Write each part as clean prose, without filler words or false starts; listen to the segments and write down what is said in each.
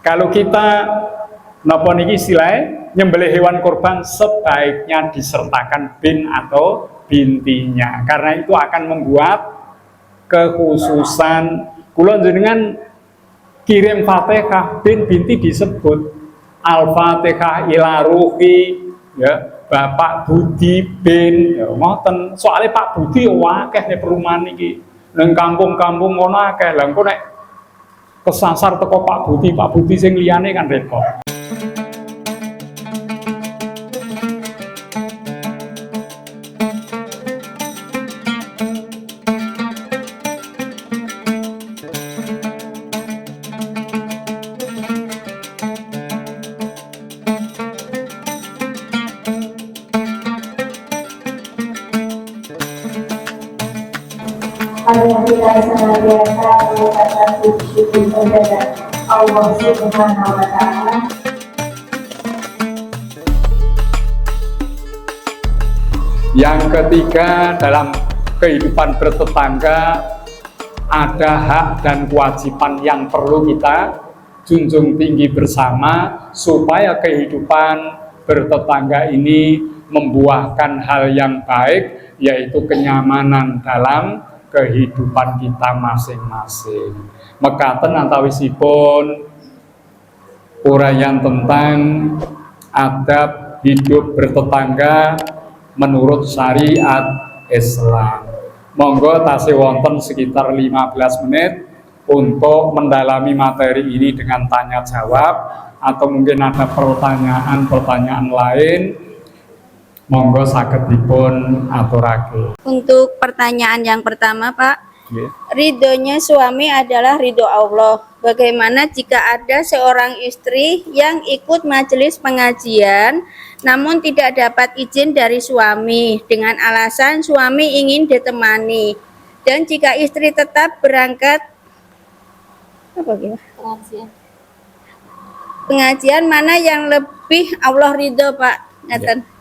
Kalau kita napa niki istilahnya nyembelih hewan kurban sebaiknya disertakan bin atau bintinya, karena itu akan membuat kekhususan. Kula jenengan kirim Fatihah bin binti disebut Al-Fatihah ila ruhi ya Bapak Budi bin ya ngoten. Soalnya Pak Budi akeh ning perumahan iki. Ning kampung-kampung ngono akeh. Lah engko nek kesasar teko Pak Budi sing liyane kan repot. Agar kita senantiasa mengucapkan puji syukur kepada Allah Subhanahu wa Ta'ala. Yang ketiga, dalam kehidupan bertetangga ada hak dan kewajiban yang perlu kita junjung tinggi bersama supaya kehidupan bertetangga ini membuahkan hal yang baik, yaitu kenyamanan dalam kehidupan kita masing-masing. Mekaten antawisipun uraian tentang adab hidup bertetangga menurut syariat Islam. Monggo tasih wonten sekitar 15 menit untuk mendalami materi ini dengan tanya jawab, atau mungkin ada pertanyaan-pertanyaan lain. Monggo saged dipun aturake. Untuk pertanyaan yang pertama, Pak, ridhonya suami adalah ridho Allah. Bagaimana jika ada seorang istri yang ikut majelis pengajian namun tidak dapat izin dari suami dengan alasan suami ingin ditemani, dan jika istri tetap berangkat pengajian mana yang lebih Allah ridho, Pak? Ngaten.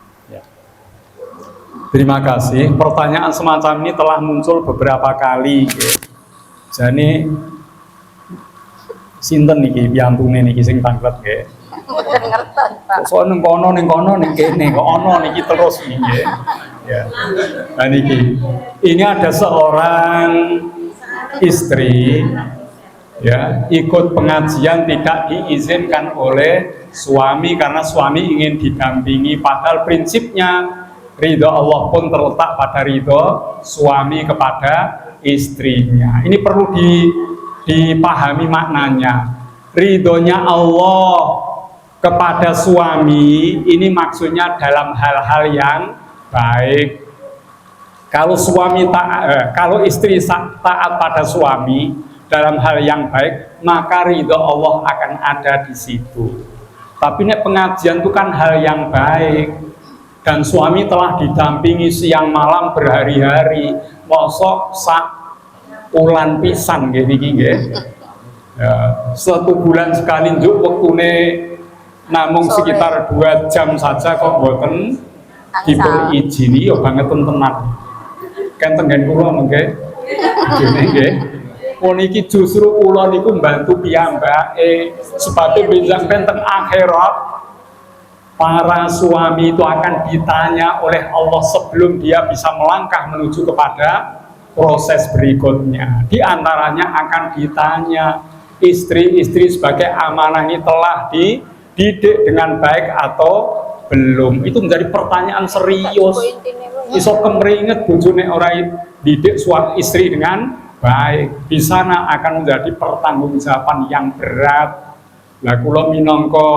Terima kasih. Pertanyaan semacam ini telah muncul beberapa kali. Jadi sinten niki piyantune niki sing tanglet nggih. Kok ning kono ning kene kok ono niki terus niki. Ya. Nah niki. Ini ada seorang istri ya ikut pengajian tidak diizinkan oleh suami karena suami ingin didampingi, padahal prinsipnya ridho Allah pun terletak pada ridho suami kepada istrinya. Ini perlu dipahami maknanya. Ridhonya Allah kepada suami ini maksudnya dalam hal-hal yang baik. Kalau kalau istri taat pada suami dalam hal yang baik, maka ridho Allah akan ada di situ. Tapi nek pengajian itu kan hal yang baik, dan suami telah didampingi siang malam berhari-hari, mosok sak ulan pisan nggih. Ya, 1 bulan sekali njuk wektune namung sekitar 2 jam saja kok mboten dipun izini ya banget tenan. Kenten ngen kula mengke nggih. Niki justru kula niku mbantu piyambake supaya benjang teng akhirat para suami itu akan ditanya oleh Allah sebelum dia bisa melangkah menuju kepada proses berikutnya. Di antaranya akan ditanya, istri-istri sebagai amanah ini telah dididik dengan baik atau belum. Itu menjadi pertanyaan serius. Iso kemringet bojone ora didik suami istri dengan baik. Di sana akan menjadi pertanggungjawaban yang berat. Lah kula minangka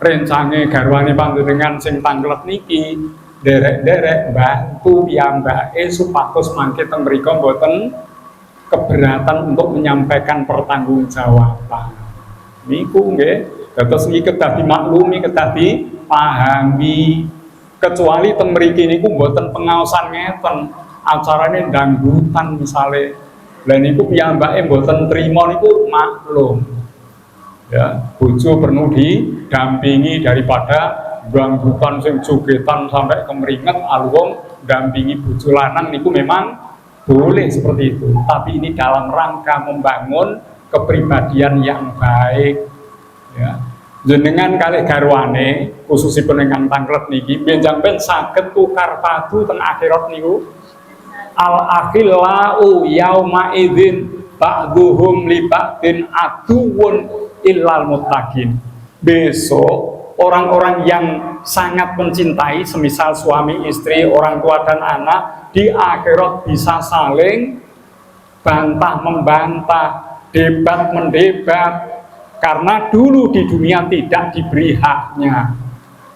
rencange garwane panjenengan sing tanglet niki derek-derek bantu piyambake supados mangke teng mriku mboten keberatan untuk menyampaikan pertanggungjawaban. Niku nggih dados niki kedah dimaklumi, kedah dipahami. Kecuali teng mriki niku mboten pengaosan ngeten, acarane dangdutan misale. Lah niku piyambake mboten trima niku maklum. Ya, bojo perlu didampingi daripada dangdutan sing jogetan sampai kemeringet, alwong dampingi bojo lanang niku memang boleh seperti itu. Tapi ini dalam rangka membangun kepribadian yang baik. Ya. Jenengan kalih garwane khususipun ingkang tanglet niki benjang-ben saged tukar padu teng akhirat niku. Al akhillau yauma idzin ba'dhuhum li ba'din aduwwun illal muttaqin. Besok orang-orang yang sangat mencintai semisal suami istri, orang tua dan anak di akhirat bisa saling bantah membantah, debat mendebat. Karena dulu di dunia tidak diberi haknya.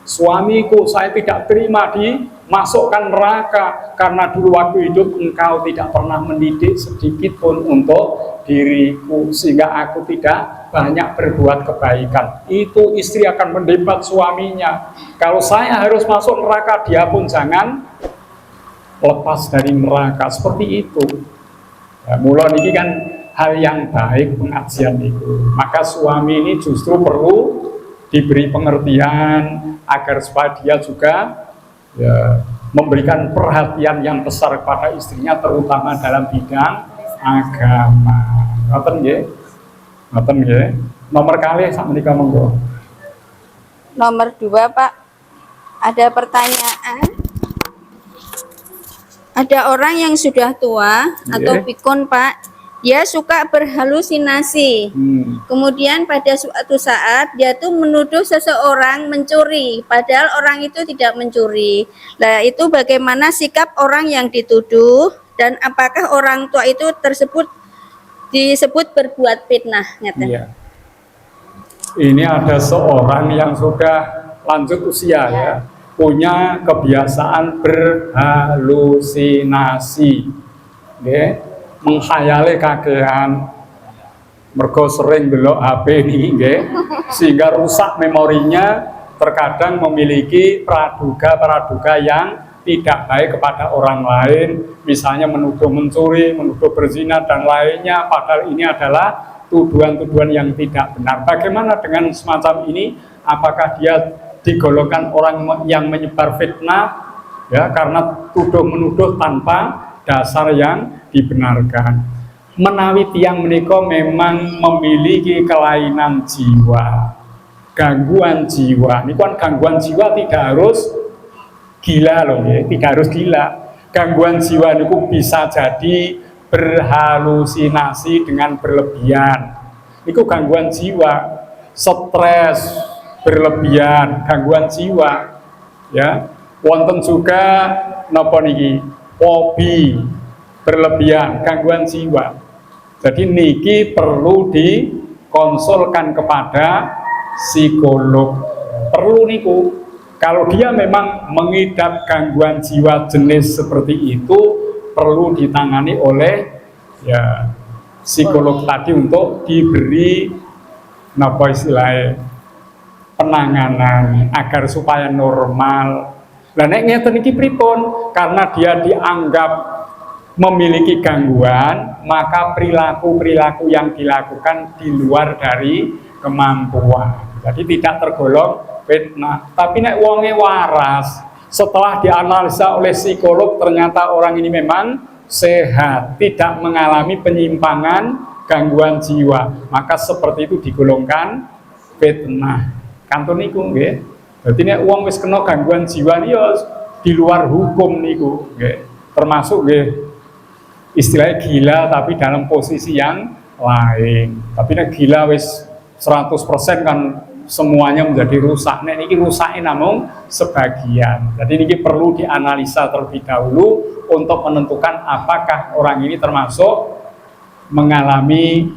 Suamiku saya tidak terima dimasukkan neraka karena dulu waktu hidup engkau tidak pernah mendidik sedikit pun untuk diriku sehingga aku tidak banyak berbuat kebaikan. Itu istri akan mendebat suaminya. Kalau saya harus masuk neraka, dia pun jangan lepas dari neraka. Seperti itu. Ya, mulai ini kan hal yang baik pengajian itu. Maka suami ini justru perlu diberi pengertian agar supaya dia juga ya, memberikan perhatian yang besar kepada istrinya, terutama dalam bidang agama. Ngoten nggih? Ngoten nggih. Nomor kalih sakmenika monggo. Nomor 2, Pak. Ada pertanyaan. Ada orang yang sudah tua atau pikun, Pak. Dia suka berhalusinasi. Kemudian pada suatu saat dia tuh menuduh seseorang mencuri, padahal orang itu tidak mencuri. Nah, itu bagaimana sikap orang yang dituduh dan apakah orang tua itu disebut berbuat fitnah? Iya. Ini ada seorang yang sudah lanjut usia ya, punya kebiasaan berhalusinasi. Menghayali kakean, mergo sering delok HP niki nggih, sehingga rusak memorinya, terkadang memiliki praduga-praduga yang tidak baik kepada orang lain, misalnya menuduh mencuri, menuduh berzina dan lainnya, padahal ini adalah tuduhan-tuduhan yang tidak benar. Bagaimana dengan semacam ini? Apakah dia digolongkan orang yang menyebar fitnah ya karena tuduh menuduh tanpa dasar yang dibenarkan? Menawi tiyang menika memang memiliki kelainan jiwa, gangguan jiwa. Ini kan gangguan jiwa tidak harus gila loh ya, tidak harus gila. Gangguan jiwa niku bisa jadi berhalusinasi dengan berlebihan. Niku gangguan jiwa, stres berlebihan, gangguan jiwa. Ya, wonten juga napa niki? Fobi berlebihan, gangguan jiwa. Jadi niki perlu dikonsulkan kepada psikolog. Perlu niku. Kalau dia memang mengidap gangguan jiwa jenis seperti itu, perlu ditangani oleh ya psikolog tadi untuk diberi napa istilahnya penanganan agar supaya normal. Lah nek ngeten iki pripun? Karena dia dianggap memiliki gangguan, maka perilaku-perilaku yang dilakukan di luar dari kemampuan. Jadi tidak tergolong fitnah. Tapi nek wonge waras, setelah dianalisa oleh psikolog ternyata orang ini memang sehat, tidak mengalami penyimpangan gangguan jiwa, maka seperti itu digolongkan fitnah. Kantun niku nggih. Jadi nek wong wis kena gangguan jiwa niku di luar hukum niku, nggih. Termasuk nggih istilahnya gila tapi dalam posisi yang lain. Tapi nek gila wis 100% kan semuanya menjadi rusak. Nek niki rusake namung sebagian. Jadi niki perlu dianalisa terlebih dahulu untuk menentukan apakah orang ini termasuk mengalami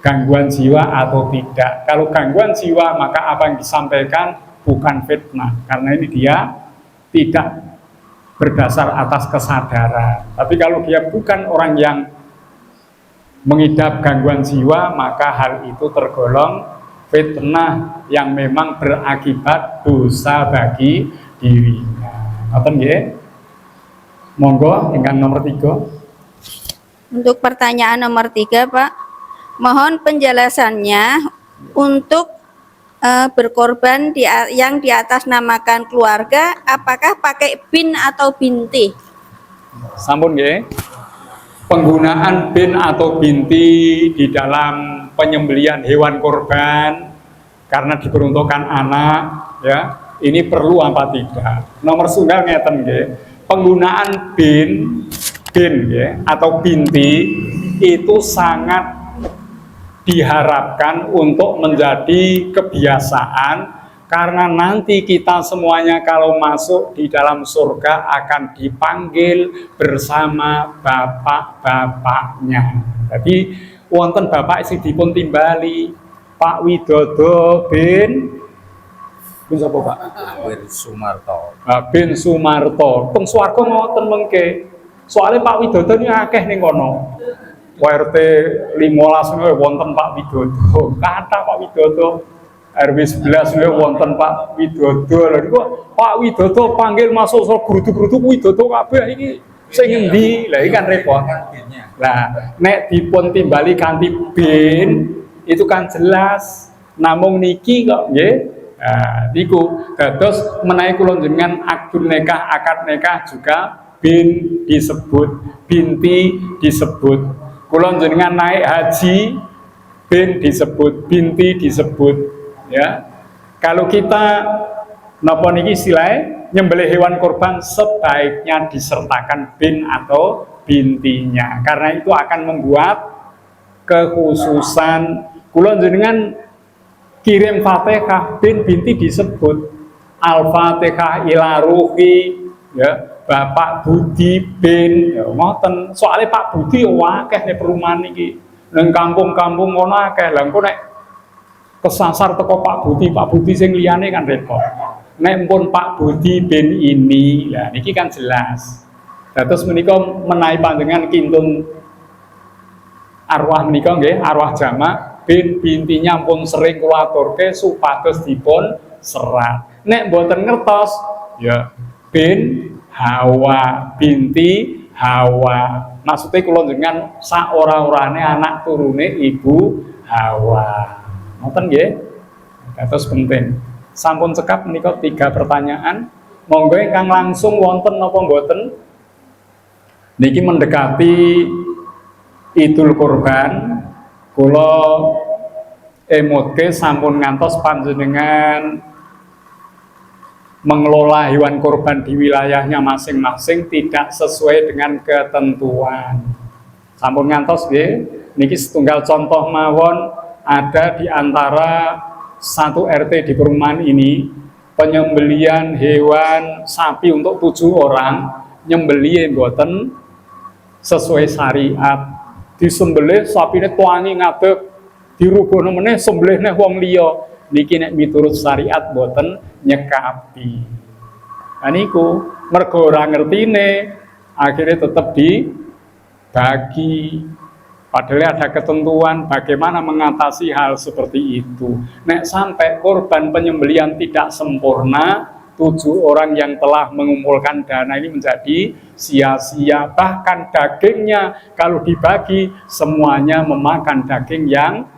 gangguan jiwa atau tidak. Kalau gangguan jiwa, maka apa yang disampaikan bukan fitnah, karena ini dia tidak berdasar atas kesadaran. Tapi kalau dia bukan orang yang mengidap gangguan jiwa, maka hal itu tergolong fitnah yang memang berakibat dosa bagi dirinya. Ngoten nggih? Monggo ingkang nomor 3. Untuk pertanyaan nomor 3, Pak. Mohon penjelasannya untuk berkorban yang di atas namakan keluarga, apakah pakai bin atau binti? Sampun nggih. penggunaan bin atau binti di dalam penyembelihan hewan kurban karena diperuntukkan anak, ya, ini perlu apa tidak? Nomor tunggal ngeten nggih, penggunaan bin ya, atau binti itu sangat diharapkan untuk menjadi kebiasaan, karena nanti kita semuanya kalau masuk di dalam surga akan dipanggil bersama bapak-bapaknya. Jadi wonten bapak sing dipun timbali Pak Widodo bin sapa Pak? bin Sumarto. Bin Sumarto. Teng swarga ngoten mengke. Soalnya Pak Widodo ini akeh ning kono. RT 15 niku wonten Pak Widodo. Kata Pak Widodo. RW 11 niku wonten Pak Widodo. Lha niku Pak Widodo panggil masuk grutu-grutu Widodo kabeh iki sing endi? Lah iki kan repot. Lah nek dipun timbali kanthi bin itu kan jelas, namung niki kok nggih. Nah, niku dados menawi kula jenengan akdun nikah, akad nikah juga bin disebut, binti disebut. Kula jenengan naik haji, bin disebut, binti disebut, ya. Kalau kita napa niki istilahnya nyembelih hewan kurban sebaiknya disertakan bin atau bintinya, karena itu akan membuat kekhususan. Kula jenengan kirim Fatihah bin binti disebut, Al-Fatihah ila ruhi, ya, Bapak Budi bin, ya, ngoten. Soalnya Pak Budi akeh nih perumahan iki. Nang kampung-kampung ngono akeh. Lah engko nek kesasar teko Pak Budi sing liyane kan repot. Nek pun Pak Budi bin ini, lah niki kan jelas. Terus menika menawi panjenengan kintun arwah menika nggih, arwah jamak bin bintinya pun sering kula aturke supados dipun serat. Nek mboten ngertos ya bin Hawa binti Hawa. Maksudnya kula jenengan sak ora-orane anak turune Ibu Hawa. Ngoten nggih. Kados penting. Sampun cekap menika 3 pertanyaan. Monggo ingkang langsung wonten napa mboten? Niki mendekati Idul Kurban. Kula emotke sampun ngantos panjenengan mengelola hewan kurban di wilayahnya masing-masing tidak sesuai dengan ketentuan. Sampun ngantos nggih, niki setunggal contoh mawon, ada di antara satu RT di perumahan ini penyembelian hewan sapi untuk 7 orang, nyembelih mboten sesuai syariat. Disembelih sapine tuangi ngadeg, dirugono meneh sembelih neh wong liya. Niki nek miturut syariat boten nyekapi. Nah niku mergo ora ngertine akhirnya tetap dibagi. Padahal ada ketentuan bagaimana mengatasi hal seperti itu. Nek sampai korban penyembelihan tidak sempurna, 7 orang yang telah mengumpulkan dana ini menjadi sia-sia. Bahkan dagingnya kalau dibagi semuanya memakan daging yang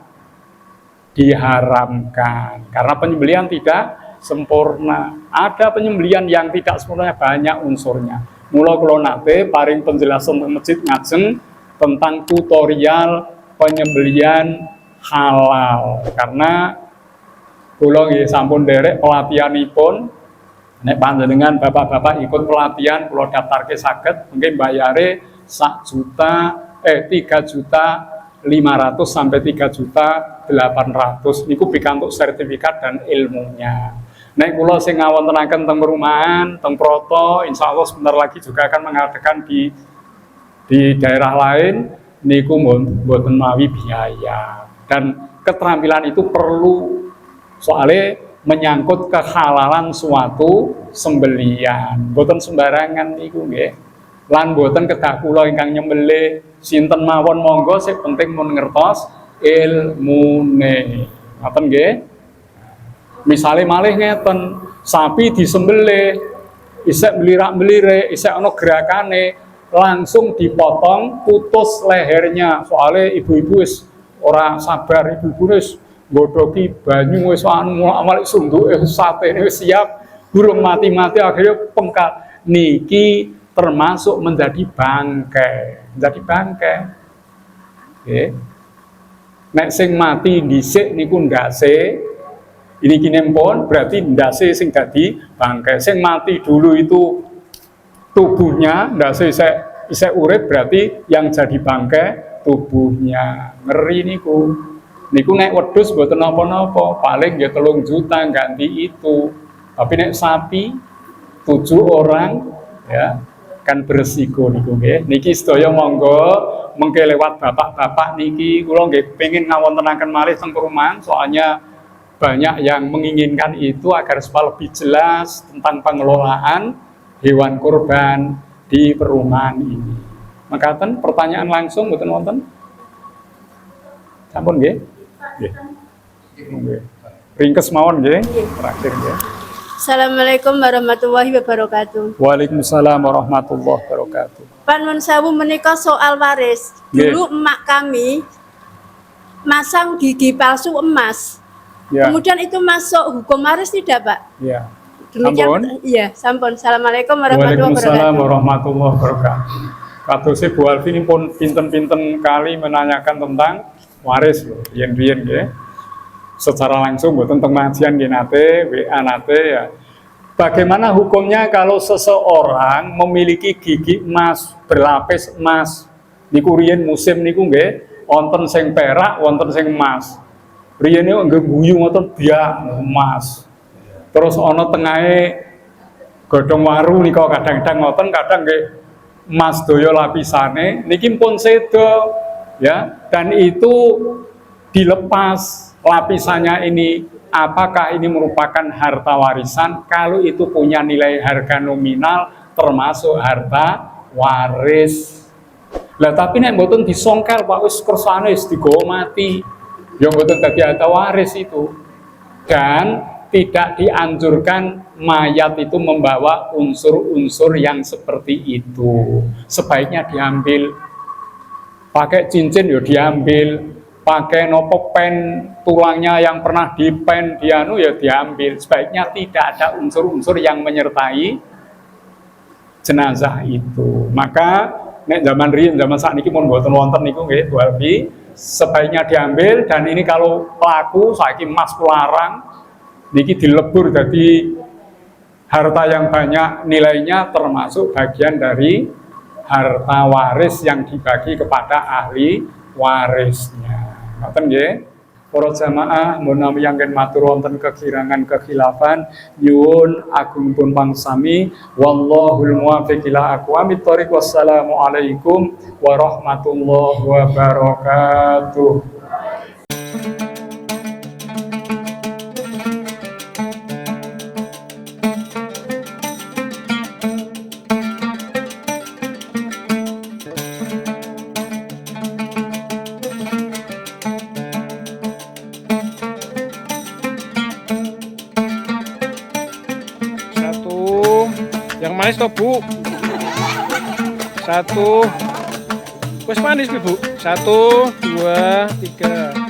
diharamkan, karena penyembelihan tidak sempurna. Ada penyembelihan yang tidak sempurna, banyak unsurnya. Mula kula nate paring penjelasan teng masjid ngajeng tentang tutorial penyembelihan halal, karena kula nggih sampun derek pelatihanipun. Nek panjenengan bapak-bapak ikut pelatihan kula daftarke saged, mungkin bayare 3.500.000 sampai 3.800.000 niku pikantuk sertifikat dan ilmunya. Nek kula sing ngawontenaken teng perumahan, teng Proto, insyaallah sebentar lagi juga akan mengadakan di daerah lain, niku mboten mawi biaya. Dan keterampilan itu perlu, soalnya menyangkut kehalalan suatu sembelian. Mboten sembarangan niku nggih. Lan mboten kedah kula ingkang nyembelih sinten mawon monggo, sing penting mun ngertos ilmune. Ngoten nggih. Misale malih ngeten, sapi disembelih, isek melirak-melirik, isek ana gerakane, langsung dipotong, putus lehernya. Soalnya ibu-ibu wis ora sabar, ibu-ibu wis nggodhoki banyu wis amal sunduke satene wis siap, durung mati-mati akhirnya pengkat. Niki termasuk menjadi bangkai. Menjadi bangkai. Nggih. Nek sing mati dhisik niku ndase, ini kini pun berarti ndase sing dadi bangkai. Sing mati dulu itu tubuhnya, ndase isek urip berarti yang jadi bangkai tubuhnya. Ngeri niku. Niku nek wedhus mboten napa-napa, paling ya 3 juta ganti itu. Tapi nek sapi 7 orang ya kan beresiko niku nggih. Niki sedaya monggo mengke lewat bapak-bapak niki kula nggih pengin ngawontenaken malih teng perumahan, soalnya banyak yang menginginkan itu agar supaya lebih jelas tentang pengelolaan hewan kurban di perumahan ini. Mekaten pertanyaan langsung mboten wonten? Sampun nggih? Nggih. Nggih. Ringkes mawon nggih. Terakhir nggih. Assalamualaikum warahmatullahi wabarakatuh. Waalaikumsalam warahmatullahi wabarakatuh. Pak Nun Sewu, menika soal waris. Nggih. Dulu emak kami masang gigi palsu emas. Ya. Kemudian itu masuk hukum waris tidak, Pak? Ya. Demikian. Sampun. Iya, sampun. Assalamualaikum warahmatullahi Waalaikumsalam wabarakatuh. warahmatullahi wabarakatuh. Kados Bu Alfi ini pun pinten-pinten kali menanyakan tentang waris lho, yen-yen nggih. Secara langsung mboten teng pengajian nggih nate, WA nate ya. Bagaimana hukumnya kalau seseorang memiliki gigi emas, berlapis emas? Niku riyen musim niku nggih, wonten sing perak, wonten sing emas. Riyen niku nggih guyu ngoten biak emas. Terus ana tengahe godhong waru nika kadang-kadang ngoten, kadang nggih emas daya lapisane niki pun sedo ya, dan itu dilepas lapisannya ini. Apakah ini merupakan harta warisan? Kalau itu punya nilai harga nominal termasuk harta waris. Lah tapi nek mboten disongkel Pak, wis kersane wis digawa mati, ya mboten dadi harta waris itu. Dan tidak dianjurkan mayat itu membawa unsur-unsur yang seperti itu. Sebaiknya diambil. Pakai cincin ya diambil, pakai nopo pen tulangnya yang pernah dipen dianu ya diambil. Sebaiknya tidak ada unsur-unsur yang menyertai jenazah itu. Maka nek zaman riyen zaman sakniki mun mboten wonten niku nggih Bu Alfi, sebaiknya diambil. Dan ini kalau pelaku saiki emas larang niki dilebur jadi harta yang banyak nilainya, termasuk bagian dari harta waris yang dibagi kepada ahli warisnya. Ngoten nggih. Para jamaah menawi anggen matur wonten kekirangan kekhilafan nyuwun agungipun pangsami, wallahul muwaffiq ila aqwamit thoriq. Wassalamu alaikum warahmatullahi wabarakatuh. Yang manis toh Bu. 1. Wes manis Bu. 1, 2, 3.